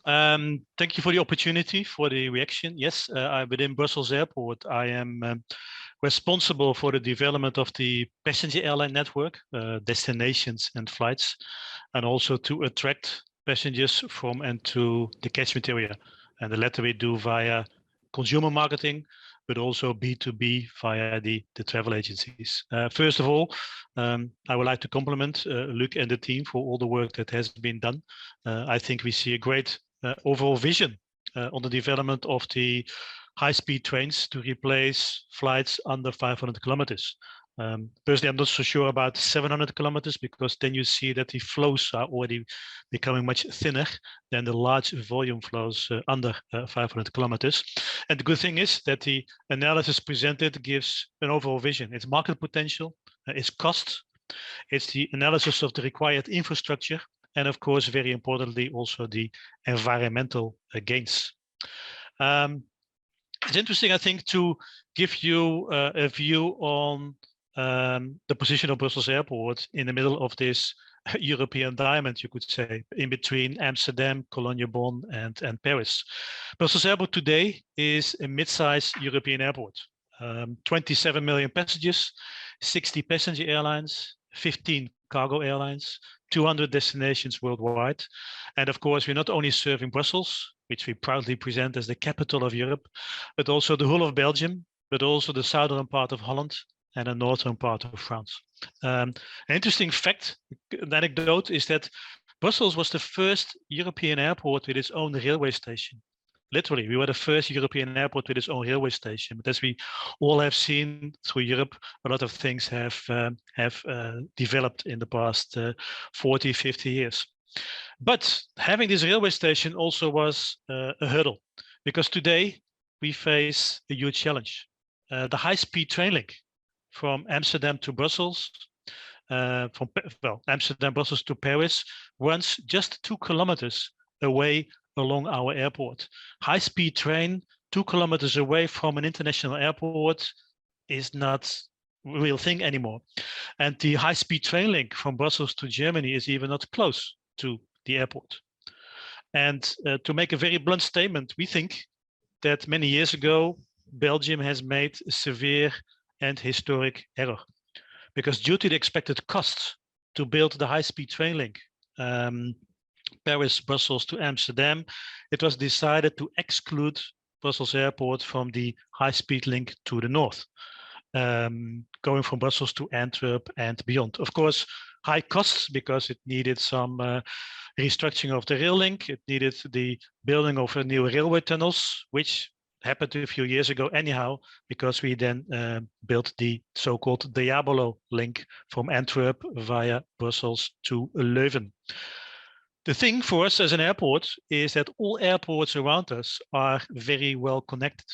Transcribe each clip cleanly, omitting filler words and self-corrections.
Thank you for the opportunity for the reaction. Yes, within Brussels Airport, I am responsible for the development of the passenger airline network, destinations and flights, and also to attract passengers from and to the catchment area. And the latter we do via consumer marketing, but also B2B via the travel agencies. First of all, I would like to compliment Luc and the team for all the work that has been done. I think we see a great overall vision on the development of the high-speed trains to replace flights under 500 kilometers. Personally, I'm not so sure about 700 kilometers because then you see that the flows are already becoming much thinner than the large volume flows under 500 kilometers. And the good thing is that the analysis presented gives an overall vision. It's market potential, it's cost, it's the analysis of the required infrastructure, and of course, very importantly, also the environmental gains. It's interesting, I think, to give you a view on the position of Brussels Airport in the middle of this European diamond, you could say, in between Amsterdam, Cologne, Bonn, and Paris. Brussels Airport today is a mid-sized European airport. 27 million passengers, 60 passenger airlines, 15 cargo airlines, 200 destinations worldwide. And of course, we're not only serving Brussels, which we proudly present as the capital of Europe, but also the whole of Belgium, but also the southern part of Holland and the northern part of France. An interesting fact, an anecdote, is that Brussels was the first European airport with its own railway station. Literally, we were the first European airport with its own railway station. But as we all have seen through Europe, a lot of things have developed in the past 40, 50 years. But having this railway station also was a hurdle, because today we face a huge challenge. The high-speed train link from Amsterdam to Brussels, Amsterdam, Brussels to Paris, runs just 2 kilometers away along our airport. High-speed train 2 kilometers away from an international airport is not a real thing anymore. And the high-speed train link from Brussels to Germany is even not close to the airport. And to make a very blunt statement, we think that many years ago, Belgium has made a severe and historic error. Because due to the expected costs to build the high-speed train link, Paris, Brussels to Amsterdam, it was decided to exclude Brussels Airport from the high-speed link to the north, going from Brussels to Antwerp and beyond. Of course, high costs because it needed some restructuring of the rail link. It needed the building of new railway tunnels, which happened a few years ago anyhow, because we then built the so-called Diabolo link from Antwerp via Brussels to Leuven. The thing for us as an airport is that all airports around us are very well connected,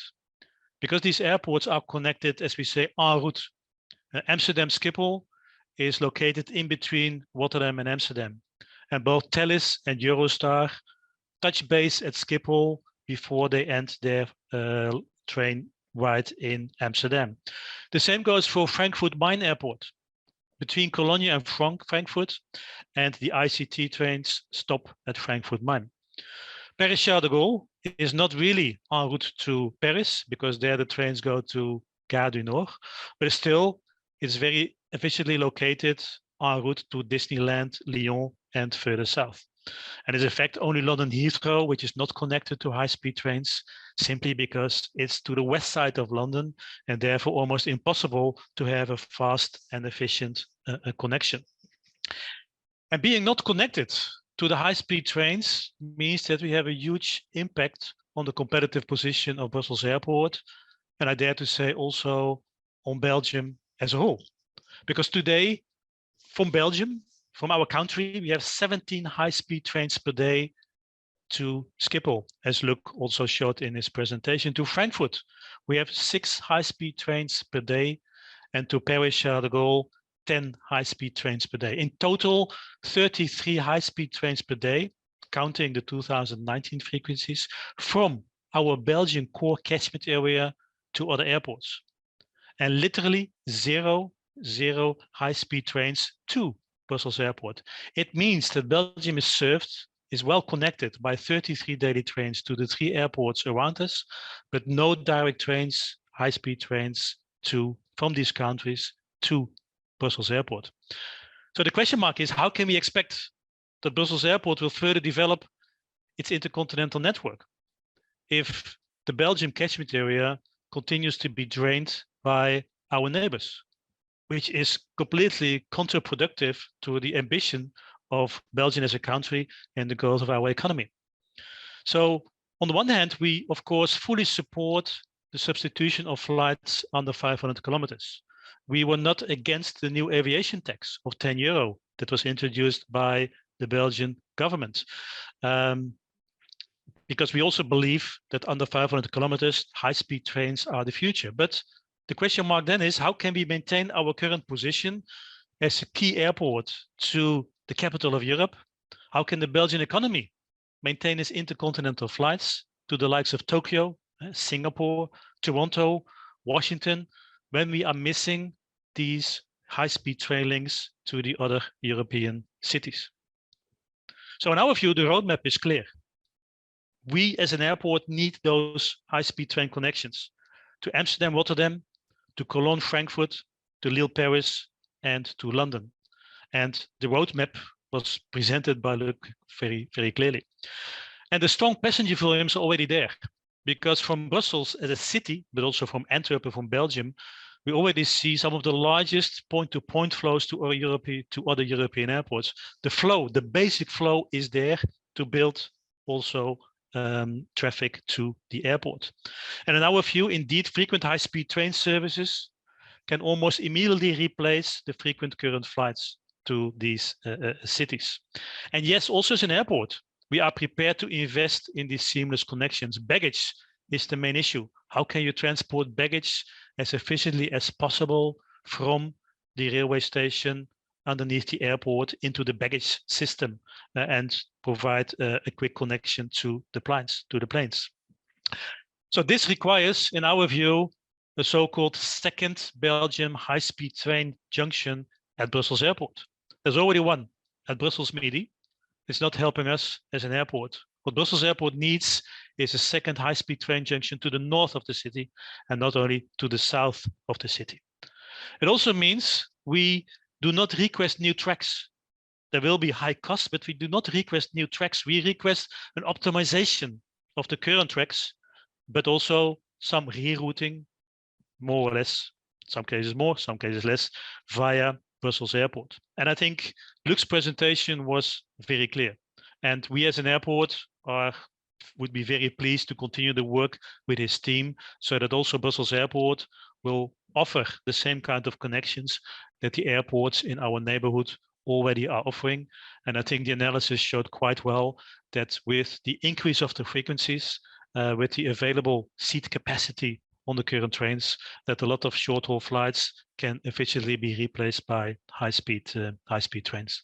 because these airports are connected, as we say, en route. Amsterdam Schiphol is located in between Rotterdam and Amsterdam, and both Thalys and Eurostar touch base at Schiphol before they end their train ride in Amsterdam. The same goes for Frankfurt Main Airport. Between Cologne and Frankfurt, and the ICT trains stop at Frankfurt Main. Paris-Charles de Gaulle is not really en route to Paris, because there the trains go to Gare du Nord, but still it's very efficiently located en route to Disneyland, Léon, and further south. And it's in fact only London Heathrow, which is not connected to high-speed trains, simply because it's to the west side of London, and therefore almost impossible to have a fast and efficient connection. And being not connected to the high-speed trains means that we have a huge impact on the competitive position of Brussels Airport, and I dare to say also on Belgium as a whole. Because today, from Belgium, from our country, we have 17 high-speed trains per day to Schiphol, as Luc also showed in his presentation. To Frankfurt, we have 6 high-speed trains per day, and to Paris-Charles de Gaulle, 10 high-speed trains per day. In total, 33 high-speed trains per day, counting the 2019 frequencies, from our Belgian core catchment area to other airports. And literally zero high-speed trains to Brussels Airport. It means that Belgium is served is well connected by 33 daily trains to the 3 airports around us, but no direct trains, high-speed trains from these countries to Brussels Airport. So the question mark is, how can we expect that Brussels Airport will further develop its intercontinental network if the Belgian catchment area continues to be drained by our neighbors, which is completely counterproductive to the ambition of Belgium as a country and the growth of our economy. So on the one hand, we of course fully support the substitution of flights under 500 kilometers. We were not against the new aviation tax of €10 that was introduced by the Belgian government. Because we also believe that under 500 kilometers, high-speed trains are the future. But the question mark then is, how can we maintain our current position as a key airport to the capital of Europe? How can the Belgian economy maintain its intercontinental flights to the likes of Tokyo, Singapore, Toronto, Washington, when we are missing these high-speed train links to the other European cities? So in our view, the roadmap is clear. We as an airport need those high-speed train connections to Amsterdam, Rotterdam, to Cologne, Frankfurt, to Lille, Paris, and to London. And the roadmap was presented by Luc very, very clearly. And the strong passenger volumes are already there, because from Brussels as a city, but also from Antwerp, from Belgium, we already see some of the largest point-to-point flows to other European airports. The flow, the basic flow is there to build also traffic to the airport. And in our view, indeed, frequent high-speed train services can almost immediately replace the frequent current flights to these cities. And yes, also as an airport, we are prepared to invest in these seamless connections. Baggage is the main issue. How can you transport baggage as efficiently as possible from the railway station underneath the airport into the baggage system and provide a quick connection to the planes. So this requires, in our view, a so-called second Belgium high-speed train junction at Brussels Airport. There's already one at Brussels Midi. It's not helping us as an airport. What Brussels Airport needs is a second high-speed train junction to the north of the city and not only to the south of the city. It also means we do not request new tracks. There will be high costs, but we do not request new tracks. We request an optimization of the current tracks, but also some rerouting, more or less, some cases more, some cases less, via Brussels Airport. And I think Luc's presentation was very clear. And we as an airport would be very pleased to continue the work with his team so that also Brussels Airport will offer the same kind of connections that the airports in our neighborhood already are offering. And I think the analysis showed quite well that with the increase of the frequencies, with the available seat capacity on the current trains, that a lot of short-haul flights can efficiently be replaced by high-speed trains.